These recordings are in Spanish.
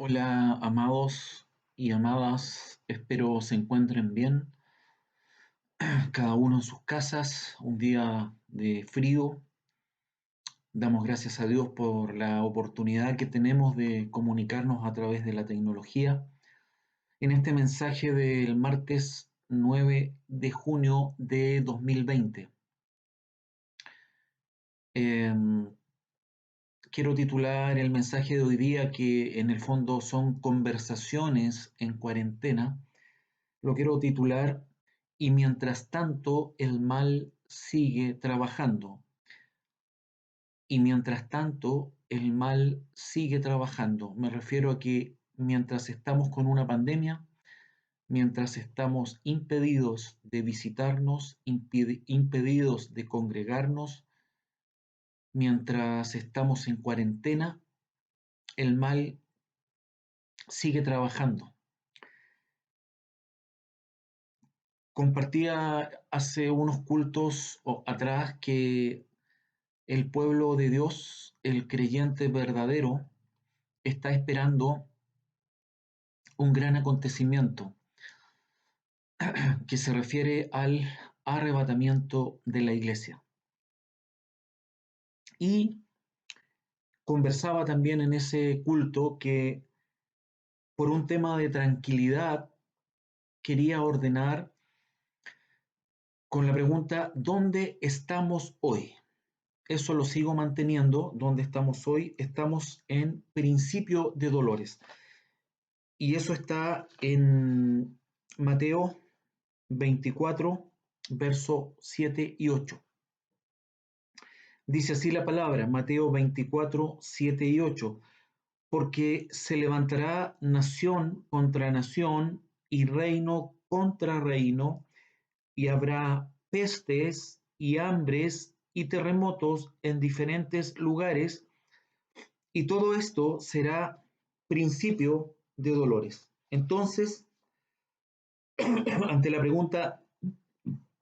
Hola, amados y amadas, espero se encuentren bien, cada uno en sus casas, un día de frío. Damos gracias a Dios por la oportunidad que tenemos de comunicarnos a través de la tecnología. En este mensaje del martes 9 de junio de 2020, em, quiero titular el mensaje de hoy día, que en el fondo son conversaciones en cuarentena. Lo quiero titular: Y mientras tanto el mal sigue trabajando. Y mientras tanto el mal sigue trabajando. Me refiero a que mientras estamos con una pandemia, mientras estamos impedidos de visitarnos, impedidos de congregarnos, mientras estamos en cuarentena, el mal sigue trabajando. Compartía hace unos cultos atrás que el pueblo de Dios, el creyente verdadero, está esperando un gran acontecimiento que se refiere al arrebatamiento de la iglesia. Y conversaba también en ese culto que, por un tema de tranquilidad, quería ordenar con la pregunta: ¿dónde estamos hoy? Eso lo sigo manteniendo. ¿Dónde estamos hoy? Estamos en principio de dolores. Y eso está en Mateo 24, versos 7 y 8. Dice así la palabra, Mateo 24, 7 y 8: Porque se levantará nación contra nación y reino contra reino, y habrá pestes y hambres y terremotos en diferentes lugares, y todo esto será principio de dolores. Entonces, ante la pregunta,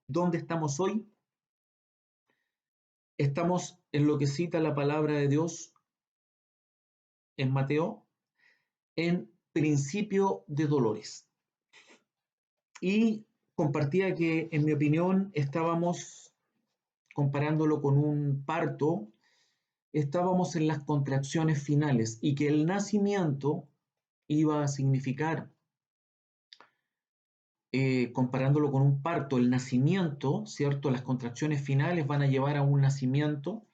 ¿dónde estamos hoy? Estamos en lo que cita la palabra de Dios en Mateo, en principio de dolores. Y compartía que, en mi opinión, estábamos, comparándolo con un parto, estábamos en las contracciones finales, y que el nacimiento iba a significar, comparándolo con un parto, el nacimiento, ¿cierto? Las contracciones finales van a llevar a un nacimiento.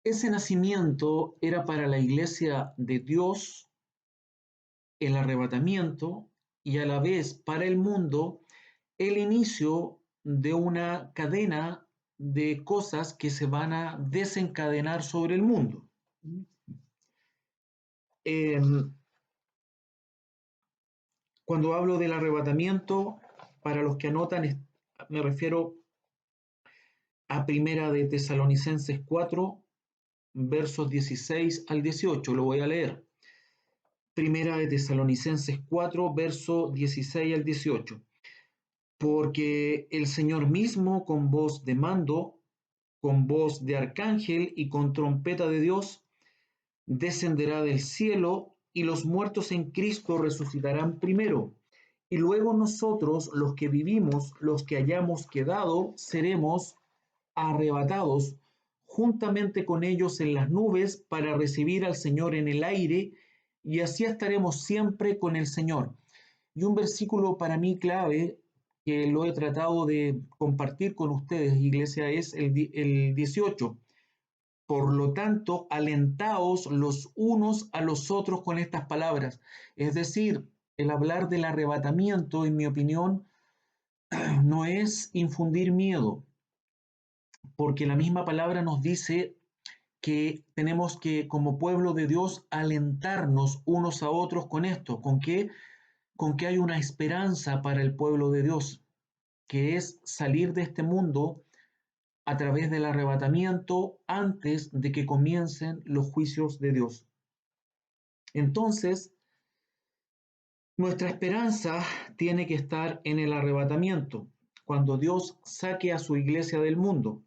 Ese nacimiento era para la iglesia de Dios el arrebatamiento, y a la vez para el mundo el inicio de una cadena de cosas que se van a desencadenar sobre el mundo. Eh, Cuando hablo del arrebatamiento, para los que anotan, me refiero a Primera de Tesalonicenses 4, versos 16 al 18. Lo voy a leer. Primera de Tesalonicenses 4, verso 16 al 18. Porque el Señor mismo, con voz de mando, con voz de arcángel y con trompeta de Dios, descenderá del cielo, y los muertos en Cristo resucitarán primero. Y luego nosotros, los que vivimos, los que hayamos quedado, seremos arrebatados juntamente con ellos en las nubes para recibir al Señor en el aire, y así estaremos siempre con el Señor. Y un versículo para mí clave, que lo he tratado de compartir con ustedes, iglesia, es el 18. Por lo tanto, alentaos los unos a los otros con estas palabras. Es decir, el hablar del arrebatamiento, en mi opinión, no es infundir miedo, porque la misma palabra nos dice que tenemos que, como pueblo de Dios, alentarnos unos a otros con esto. ¿Con qué? Con que hay una esperanza para el pueblo de Dios, que es salir de este mundo a través del arrebatamiento antes de que comiencen los juicios de Dios. Entonces, nuestra esperanza tiene que estar en el arrebatamiento, cuando Dios saque a su iglesia del mundo,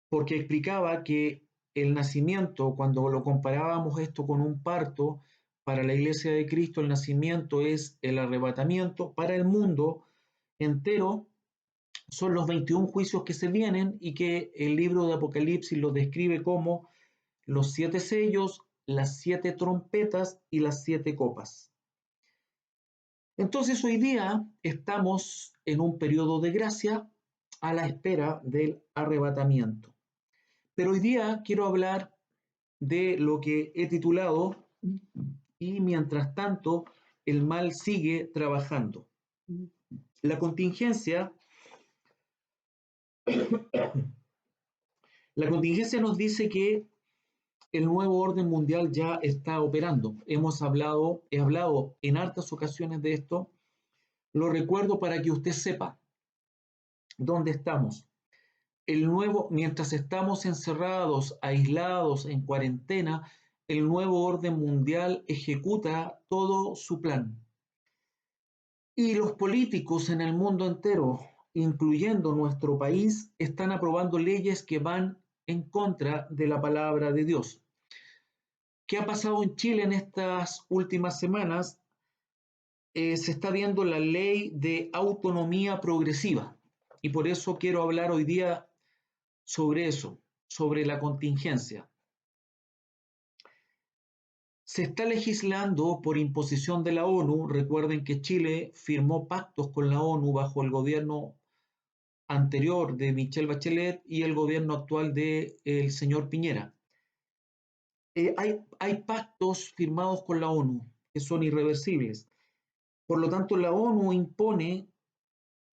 porque explicaba que el nacimiento, cuando lo comparábamos esto con un parto, para la Iglesia de Cristo el nacimiento es el arrebatamiento, para el mundo entero son los 21 juicios que se vienen y que el libro de Apocalipsis los describe como los 7 sellos, las 7 trompetas y las 7 copas. Entonces hoy día estamos en un periodo de gracia a la espera del arrebatamiento. Pero hoy día quiero hablar de lo que he titulado "Y mientras tanto el mal sigue trabajando". La contingencia, la contingencia nos dice que el nuevo orden mundial ya está operando. He hablado en hartas ocasiones de esto. Lo recuerdo para que usted sepa dónde estamos. Mientras estamos encerrados, aislados, en cuarentena, el nuevo orden mundial ejecuta todo su plan. Y los políticos en el mundo entero, incluyendo nuestro país, están aprobando leyes que van en contra de la palabra de Dios. ¿Qué ha pasado en Chile en estas últimas semanas? Se está viendo la ley de autonomía progresiva. Y por eso quiero hablar hoy día sobre eso, sobre la contingencia. Se está legislando por imposición de la ONU. Recuerden que Chile firmó pactos con la ONU bajo el gobierno anterior de Michelle Bachelet y el gobierno actual del señor Piñera. Hay pactos firmados con la ONU que son irreversibles. Por lo tanto, la ONU impone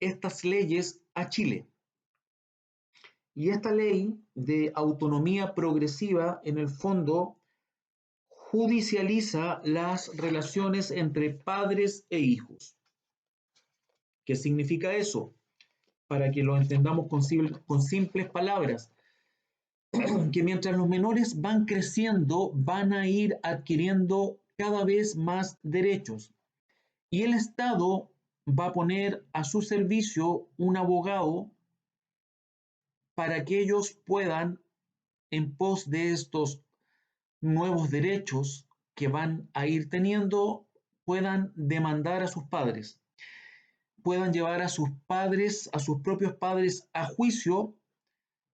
estas leyes a Chile. Y esta ley de autonomía progresiva, en el fondo, judicializa las relaciones entre padres e hijos. ¿Qué significa eso? Para que lo entendamos con simples palabras, que mientras los menores van creciendo, van a ir adquiriendo cada vez más derechos. Y el Estado va a poner a su servicio un abogado para que ellos puedan, en pos de estos nuevos derechos que van a ir teniendo, puedan demandar a sus padres, puedan llevar a sus padres, a sus propios padres a juicio,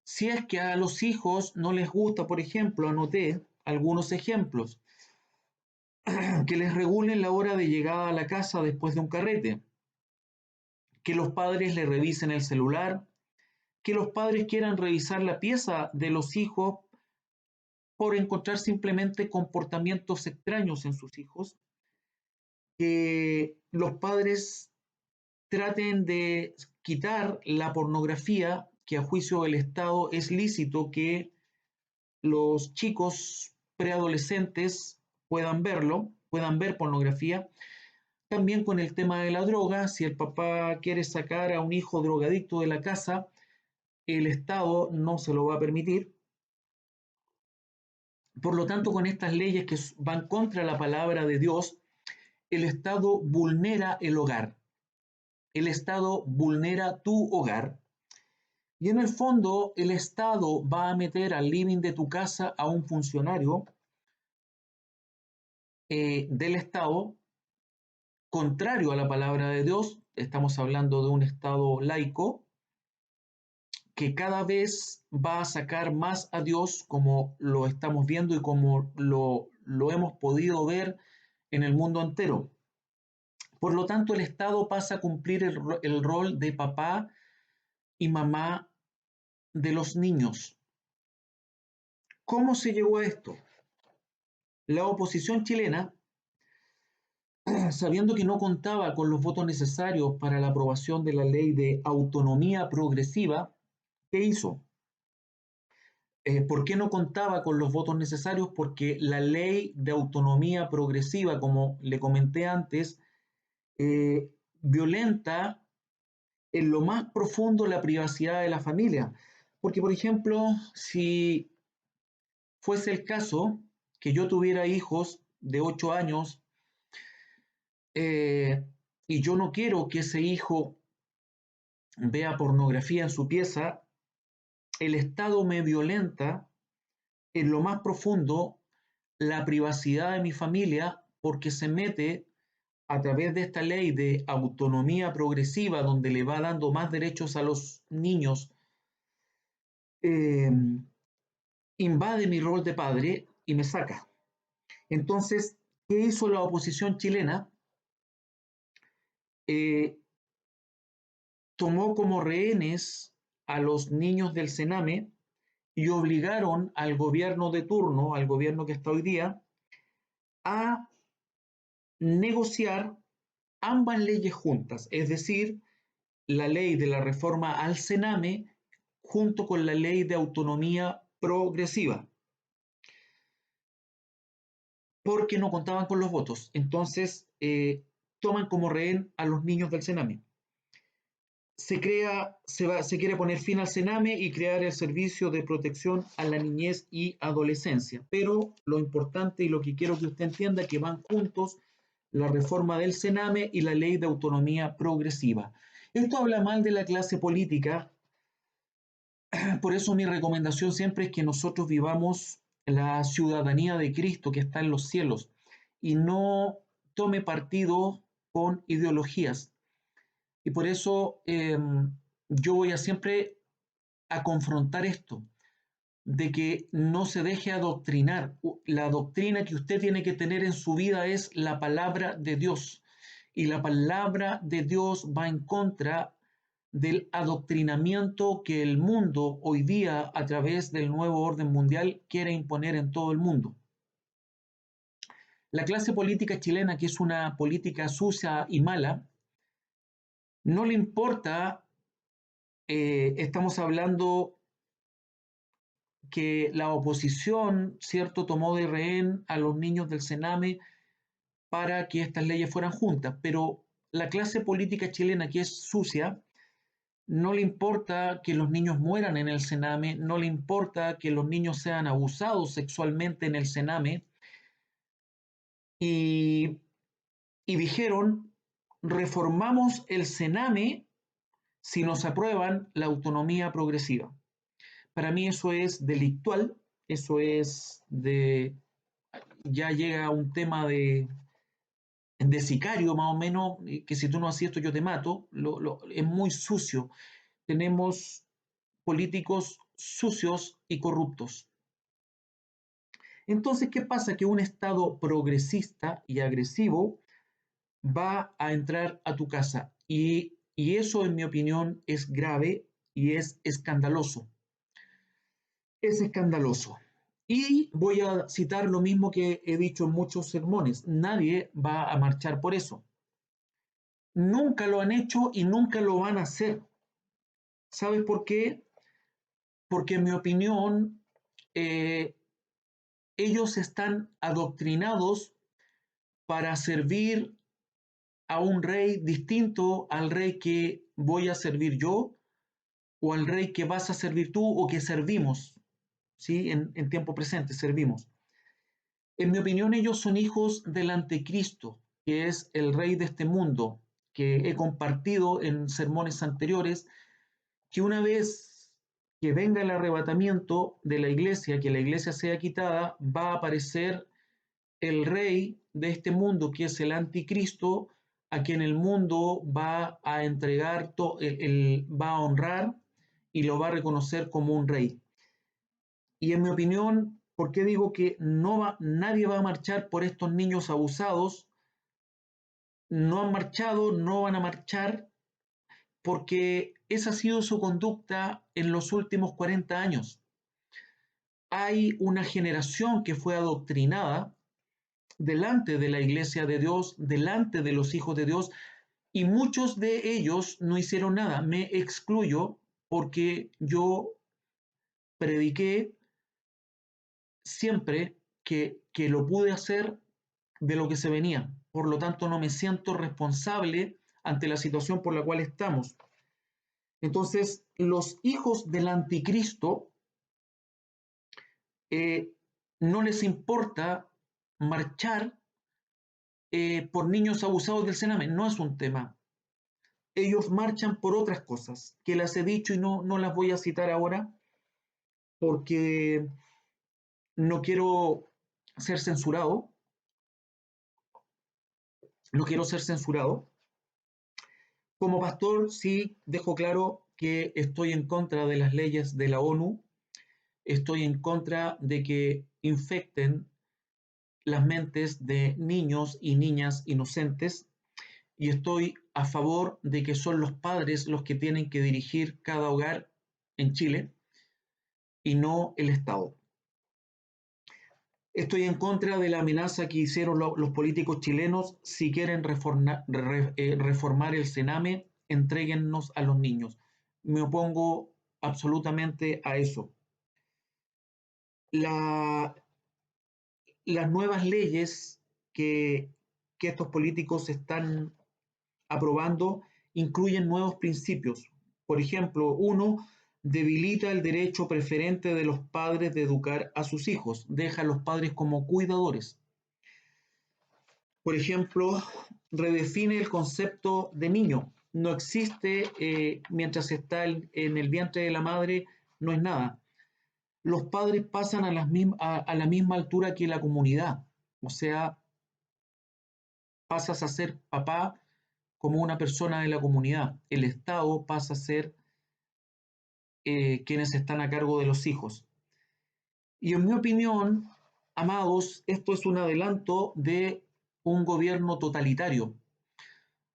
si es que a los hijos no les gusta. Por ejemplo, anoté algunos ejemplos: que les regulen la hora de llegada a la casa después de un carrete, que los padres le revisen el celular, que los padres quieran revisar la pieza de los hijos por encontrar simplemente comportamientos extraños en sus hijos, que los padres traten de quitar la pornografía, que a juicio del Estado es lícito que los chicos preadolescentes puedan verlo, puedan ver pornografía. También con el tema de la droga, si el papá quiere sacar a un hijo drogadicto de la casa, el Estado no se lo va a permitir. Por lo tanto, con estas leyes que van contra la palabra de Dios, el Estado vulnera el hogar. El Estado vulnera tu hogar. Y en el fondo, el Estado va a meter al living de tu casa a un funcionario del Estado, contrario a la palabra de Dios. Estamos hablando de un Estado laico que cada vez va a sacar más a Dios, como lo estamos viendo y como lo hemos podido ver en el mundo entero. Por lo tanto, el Estado pasa a cumplir el rol de papá y mamá de los niños. ¿Cómo se llegó a esto? La oposición chilena, sabiendo que no contaba con los votos necesarios para la aprobación de la ley de autonomía progresiva, ¿qué hizo? ¿Por qué no contaba con los votos necesarios? Porque la ley de autonomía progresiva, como le comenté antes, violenta en lo más profundo la privacidad de la familia. Porque, por ejemplo, si fuese el caso que yo tuviera hijos de 8 años y yo no quiero que ese hijo vea pornografía en su pieza, el Estado me violenta en lo más profundo la privacidad de mi familia porque se mete a través de esta ley de autonomía progresiva donde le va dando más derechos a los niños, eh, invade mi rol de padre y me saca. Entonces, ¿qué hizo la oposición chilena? Eh, Tomó como rehenes a los niños del Sename y obligaron al gobierno de turno, al gobierno que está hoy día, a negociar ambas leyes juntas, es decir, la ley de la reforma al Sename junto con la ley de autonomía progresiva, porque no contaban con los votos. Entonces, toman como rehén a los niños del Sename. Se quiere poner fin al Sename y crear el Servicio de Protección a la Niñez y Adolescencia. Pero lo importante y lo que quiero que usted entienda es que van juntos la reforma del Sename y la ley de autonomía progresiva. Esto habla mal de la clase política, por eso mi recomendación siempre es que nosotros vivamos la ciudadanía de Cristo que está en los cielos y no tome partido con ideologías. Y por eso yo voy a siempre a confrontar esto, de que no se deje adoctrinar. La doctrina que usted tiene que tener en su vida es la palabra de Dios. Y la palabra de Dios va en contra del adoctrinamiento que el mundo hoy día, a través del nuevo orden mundial, quiere imponer en todo el mundo. La clase política chilena, que es una política sucia y mala, no le importa, estamos hablando que la oposición, ¿cierto?, tomó de rehén a los niños del Sename para que estas leyes fueran juntas, pero la clase política chilena, que es sucia, no le importa que los niños mueran en el Sename, no le importa que los niños sean abusados sexualmente en el Sename, y, y dijeron, reformamos el Sename si nos aprueban la autonomía progresiva. Para mí eso es delictual, eso es de, ya llega a un tema de sicario más o menos, que si tú no haces esto yo te mato, es muy sucio. Tenemos políticos sucios y corruptos. Entonces, ¿qué pasa? Que un Estado progresista y agresivo va a entrar a tu casa y eso, en mi opinión, es grave y es escandaloso. Es escandaloso. Y voy a citar lo mismo que he dicho en muchos sermones. Nadie va a marchar por eso. Nunca lo han hecho y nunca lo van a hacer. ¿Sabes por qué? Porque en mi opinión, eh, ellos están adoctrinados para servir a un rey distinto al rey que voy a servir yo o al rey que vas a servir tú o que servimos, ¿sí? En tiempo presente servimos. En mi opinión, ellos son hijos del anticristo, que es el rey de este mundo, que he compartido en sermones anteriores, que una vez que venga el arrebatamiento de la iglesia, que la iglesia sea quitada, va a aparecer el rey de este mundo, que es el anticristo, a quien el mundo va a entregar, va a honrar y lo va a reconocer como un rey. Y en mi opinión, ¿por qué digo que nadie va a marchar por estos niños abusados? No han marchado, no van a marchar, porque esa ha sido su conducta en los últimos 40 años. Hay una generación que fue adoctrinada delante de la iglesia de Dios, delante de los hijos de Dios, y muchos de ellos no hicieron nada. Me excluyo porque yo prediqué siempre que lo pude hacer de lo que se venía. Por lo tanto, no me siento responsable ante la situación por la cual estamos. Entonces, los hijos del anticristo eh, no les importa marchar por niños abusados del Sename. No es un tema. Ellos marchan por otras cosas que las he dicho y no las voy a citar ahora porque no quiero ser censurado, no quiero ser censurado. Como pastor, sí dejo claro que estoy en contra de las leyes de la ONU, estoy en contra de que infecten las mentes de niños y niñas inocentes y estoy a favor de que son los padres los que tienen que dirigir cada hogar en Chile y no el Estado. Estoy en contra de la amenaza que hicieron los políticos chilenos. Si quieren reformar el Sename, entréguennos a los niños. Me opongo absolutamente a eso. La, las nuevas leyes que estos políticos están aprobando incluyen nuevos principios. Por ejemplo, uno, debilita el derecho preferente de los padres de educar a sus hijos, deja a los padres como cuidadores. Por ejemplo, redefine el concepto de niño. No existe mientras está en el vientre de la madre, no es nada. Los padres pasan a la misma altura que la comunidad. O sea, pasas a ser papá como una persona de la comunidad. El Estado pasa a ser quienes están a cargo de los hijos. Y en mi opinión, amados, esto es un adelanto de un gobierno totalitario,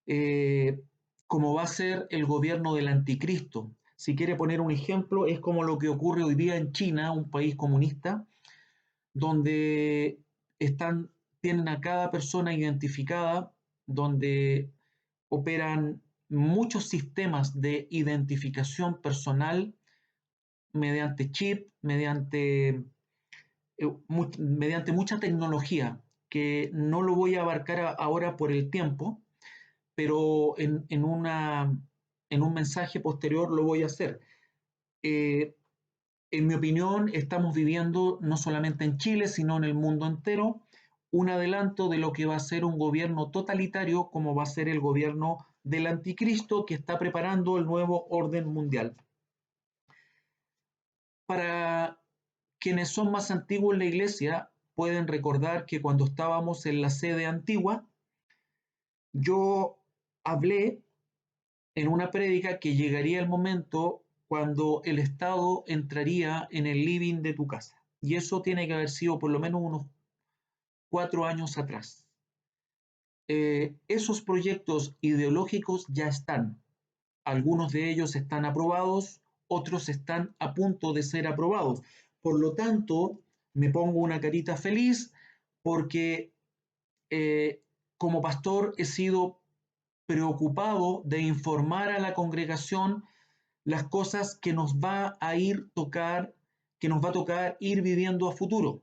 eh, como va a ser el gobierno del anticristo. Si quiere poner un ejemplo, es como lo que ocurre hoy día en China, un país comunista, donde están, tienen a cada persona identificada, donde operan muchos sistemas de identificación personal mediante chip, mediante mucha tecnología, que no lo voy a abarcar ahora por el tiempo, pero en un mensaje posterior lo voy a hacer. Eh, en mi opinión, estamos viviendo no solamente en Chile, sino en el mundo entero, un adelanto de lo que va a ser un gobierno totalitario, como va a ser el gobierno del anticristo que está preparando el nuevo orden mundial. Para quienes son más antiguos en la iglesia, pueden recordar que cuando estábamos en la sede antigua, yo hablé en una prédica que llegaría el momento cuando el Estado entraría en el living de tu casa. Y eso tiene que haber sido por lo menos unos 4 años atrás. Esos proyectos ideológicos ya están. Algunos de ellos están aprobados, otros están a punto de ser aprobados. Por lo tanto, me pongo una carita feliz porque como pastor he sido preocupado de informar a la congregación las cosas que nos va a que nos va a tocar ir viviendo a futuro.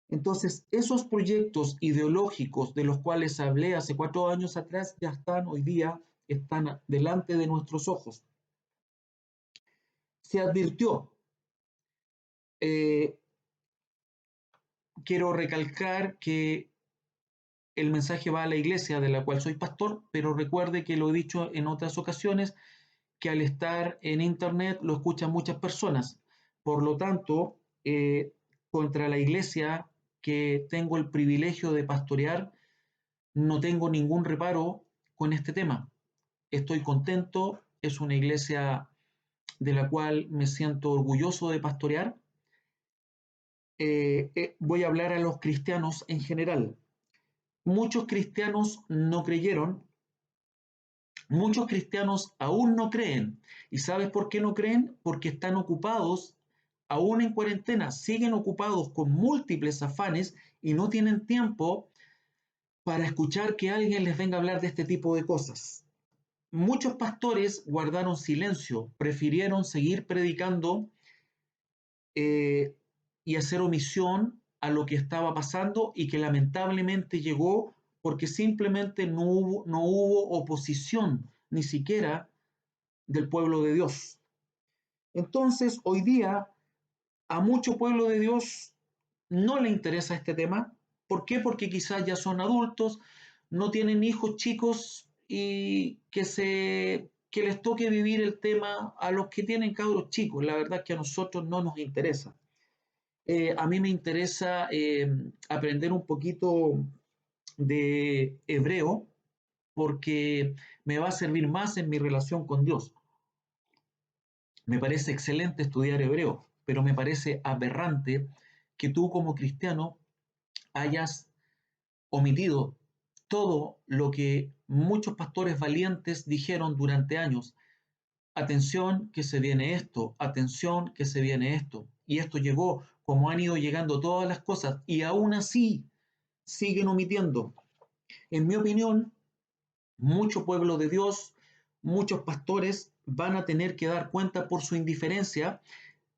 Entonces, esos proyectos ideológicos de los cuales hablé hace 4 años atrás ya están hoy día, están delante de nuestros ojos. Se advirtió, eh, quiero recalcar que el mensaje va a la iglesia de la cual soy pastor, pero recuerde que lo he dicho en otras ocasiones, que al estar en Internet lo escuchan muchas personas. Por lo tanto, contra la iglesia que tengo el privilegio de pastorear, no tengo ningún reparo con este tema. Estoy contento, es una iglesia de la cual me siento orgulloso de pastorear. Voy a hablar a los cristianos en general. Muchos cristianos no creyeron, muchos cristianos aún no creen. ¿Y sabes por qué no creen? Porque están ocupados, aún en cuarentena, siguen ocupados con múltiples afanes y no tienen tiempo para escuchar que alguien les venga a hablar de este tipo de cosas. Muchos pastores guardaron silencio, prefirieron seguir predicando eh, y hacer omisión a lo que estaba pasando y que lamentablemente llegó porque simplemente no hubo oposición ni siquiera del pueblo de Dios. Entonces, hoy día, a mucho pueblo de Dios no le interesa este tema. ¿Por qué? Porque quizás ya son adultos, no tienen hijos chicos y que les toque vivir el tema a los que tienen cabros chicos. La verdad es que a nosotros no nos interesa. A mí me interesa aprender un poquito de hebreo porque me va a servir más en mi relación con Dios. Me parece excelente estudiar hebreo, pero me parece aberrante que tú como cristiano hayas omitido todo lo que muchos pastores valientes dijeron durante años. Atención que se viene esto, atención que se viene esto. Y esto llegó como han ido llegando todas las cosas y aún así siguen omitiendo. En mi opinión, mucho pueblo de Dios, muchos pastores van a tener que dar cuenta por su indiferencia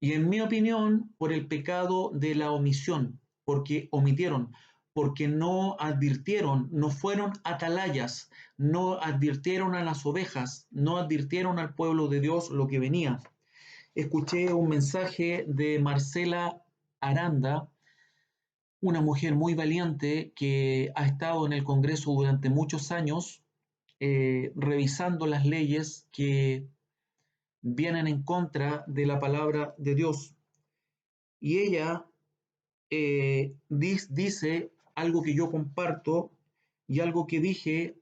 y en mi opinión por el pecado de la omisión, porque omitieron, porque no advirtieron, no fueron atalayas, no advirtieron a las ovejas, no advirtieron al pueblo de Dios lo que venía. Escuché un mensaje de Marcela Aranda, una mujer muy valiente que ha estado en el Congreso durante muchos años, revisando las leyes que vienen en contra de la palabra de Dios. Y ella dice algo que yo comparto y algo que dije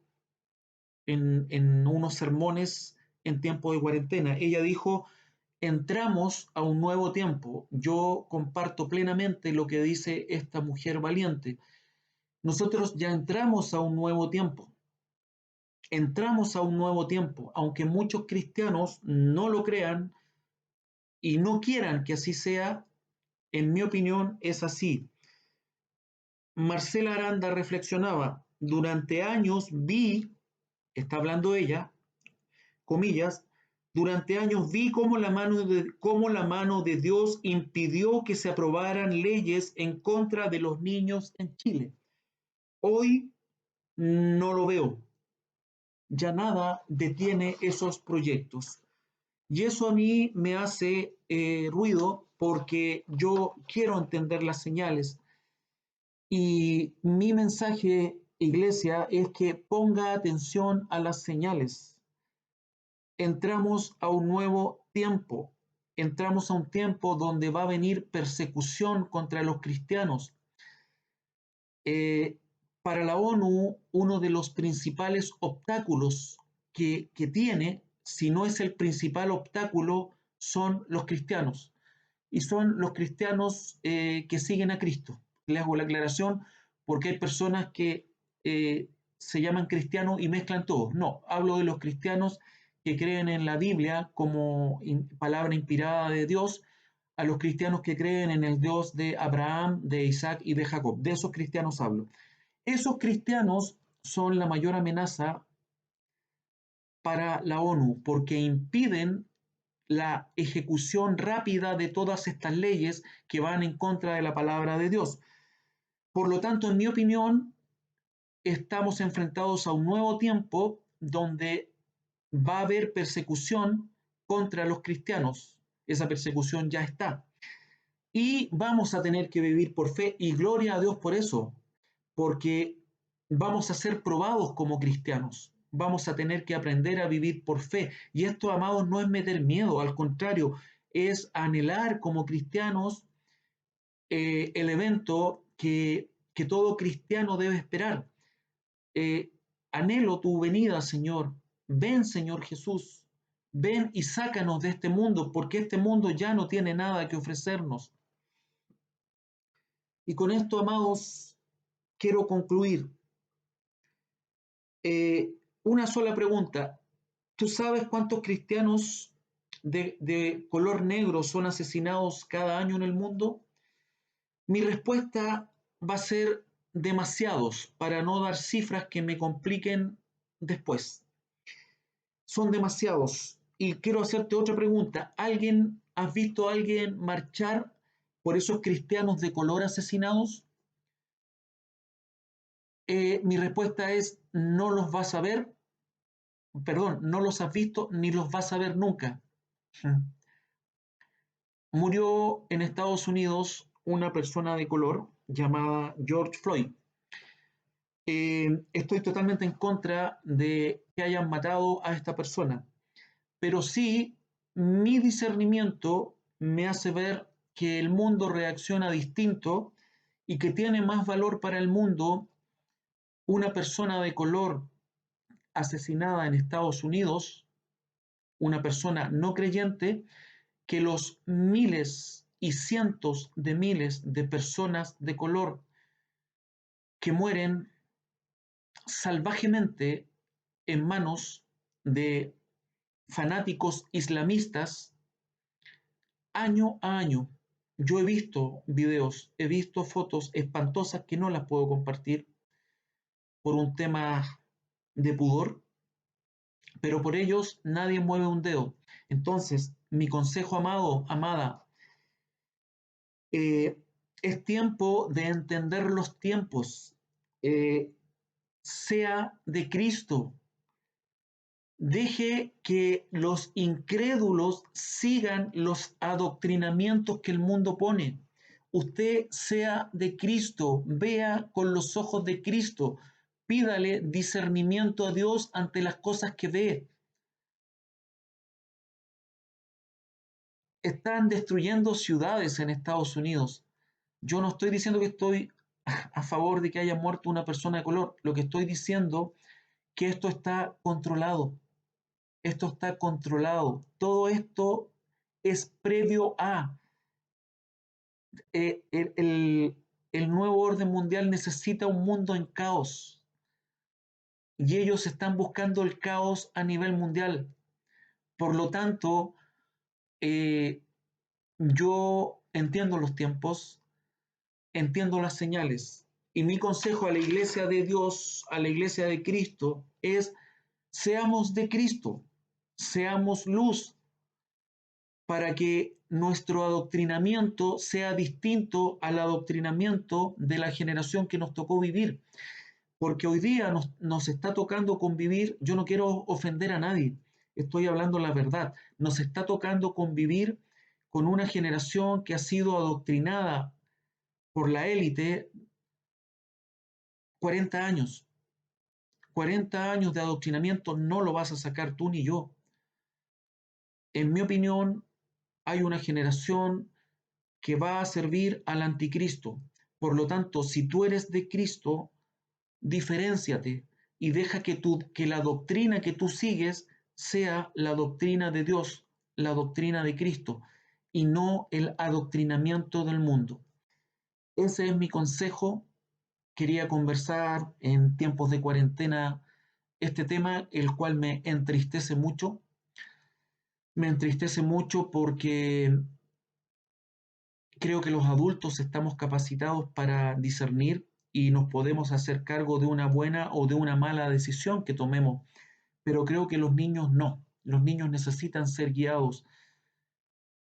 en unos sermones en tiempo de cuarentena. Ella dijo, entramos a un nuevo tiempo. Yo comparto plenamente lo que dice esta mujer valiente. Nosotros ya entramos a un nuevo tiempo. Entramos a un nuevo tiempo, aunque muchos cristianos no lo crean y no quieran que así sea, en mi opinión es así. Marcela Aranda reflexionaba, durante años vi, está hablando ella, comillas, durante años vi cómo la mano de Dios impidió que se aprobaran leyes en contra de los niños en Chile. Hoy no lo veo. Ya nada detiene esos proyectos. Y eso a mí me hace ruido porque yo quiero entender las señales. Y mi mensaje, iglesia, es que ponga atención a las señales. Entramos a un nuevo tiempo. Entramos a un tiempo donde va a venir persecución contra los cristianos. Eh, para la ONU, uno de los principales obstáculos que tiene, si no es el principal obstáculo, son los cristianos. Y son los cristianos que siguen a Cristo. Les hago la aclaración porque hay personas que se llaman cristianos y mezclan todos. No, hablo de los cristianos que creen en la Biblia como palabra inspirada de Dios, a los cristianos que creen en el Dios de Abraham, de Isaac y de Jacob. De esos cristianos hablo. Esos cristianos son la mayor amenaza para la ONU porque impiden la ejecución rápida de todas estas leyes que van en contra de la palabra de Dios. Por lo tanto, en mi opinión, estamos enfrentados a un nuevo tiempo donde va a haber persecución contra los cristianos. Esa persecución ya está. Y vamos a tener que vivir por fe y gloria a Dios por eso, porque vamos a ser probados como cristianos. Vamos a tener que aprender a vivir por fe. Y esto, amados, no es meter miedo, al contrario, es anhelar como cristianos el evento que todo cristiano debe esperar. Anhelo tu venida, Señor. Ven, Señor Jesús. Ven y sácanos de este mundo, porque este mundo ya no tiene nada que ofrecernos. Y con esto, amados, quiero concluir. Una sola pregunta. ¿Tú sabes cuántos cristianos de color negro son asesinados cada año en el mundo? Mi respuesta va a ser demasiados para no dar cifras que me compliquen después. Son demasiados. Y quiero hacerte otra pregunta. ¿Has visto a alguien marchar por esos cristianos de color asesinados? Mi respuesta es, no los vas a ver, perdón, no los has visto ni los vas a ver nunca. Murió en Estados Unidos una persona de color llamada George Floyd. Estoy totalmente en contra de que hayan matado a esta persona, pero sí mi discernimiento me hace ver que el mundo reacciona distinto y que tiene más valor para el mundo una persona de color asesinada en Estados Unidos, una persona no creyente, que los miles y cientos de miles de personas de color que mueren salvajemente en manos de fanáticos islamistas año a año. Yo he visto videos, he visto fotos espantosas que no las puedo compartir por un tema de pudor, pero por ellos nadie mueve un dedo. Entonces, mi consejo, amado, amada, eh, es tiempo de entender los tiempos. Eh, sea de Cristo. Deje que los incrédulos sigan los adoctrinamientos que el mundo pone. Usted sea de Cristo, vea con los ojos de Cristo, pídale discernimiento a Dios ante las cosas que ve. Están destruyendo ciudades en Estados Unidos. Yo no estoy diciendo que estoy a favor de que haya muerto una persona de color. Lo que estoy diciendo es que esto está controlado. Esto está controlado. Todo esto es previo a el nuevo orden mundial necesita un mundo en caos y ellos están buscando el caos a nivel mundial. Por lo tanto, eh, yo entiendo los tiempos, entiendo las señales y mi consejo a la iglesia de Dios, a la iglesia de Cristo, es seamos de Cristo, seamos luz, para que nuestro adoctrinamiento sea distinto al adoctrinamiento de la generación que nos tocó vivir. Porque hoy día nos está tocando convivir, yo no quiero ofender a nadie, estoy hablando la verdad, nos está tocando convivir con una generación que ha sido adoctrinada por la élite 40 años. 40 años de adoctrinamiento no lo vas a sacar tú ni yo. En mi opinión, hay una generación que va a servir al anticristo. Por lo tanto, si tú eres de Cristo, diferénciate y deja que la doctrina que tú sigues sea la doctrina de Dios, la doctrina de Cristo, y no el adoctrinamiento del mundo. Ese es mi consejo. Quería conversar en tiempos de cuarentena este tema, el cual me entristece mucho. Me entristece mucho porque creo que los adultos estamos capacitados para discernir y nos podemos hacer cargo de una buena o de una mala decisión que tomemos, pero creo que los niños no. Los niños necesitan ser guiados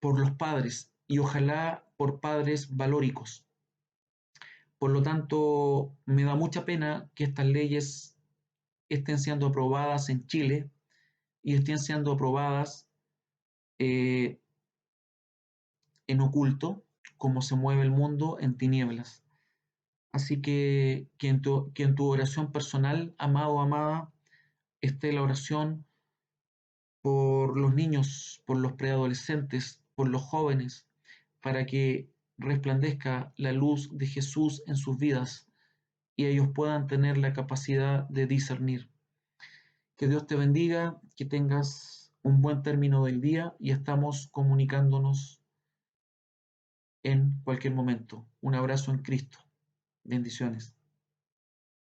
por los padres y ojalá por padres valóricos. Por lo tanto, me da mucha pena que estas leyes estén siendo aprobadas en Chile y estén siendo aprobadas eh, en oculto, como se mueve el mundo en tinieblas. Así que en tu oración personal, amado o amada, esté la oración por los niños, por los preadolescentes, por los jóvenes, para que resplandezca la luz de Jesús en sus vidas y ellos puedan tener la capacidad de discernir. Que Dios te bendiga, que tengas un buen término del día y estamos comunicándonos en cualquier momento. Un abrazo en Cristo. Bendiciones.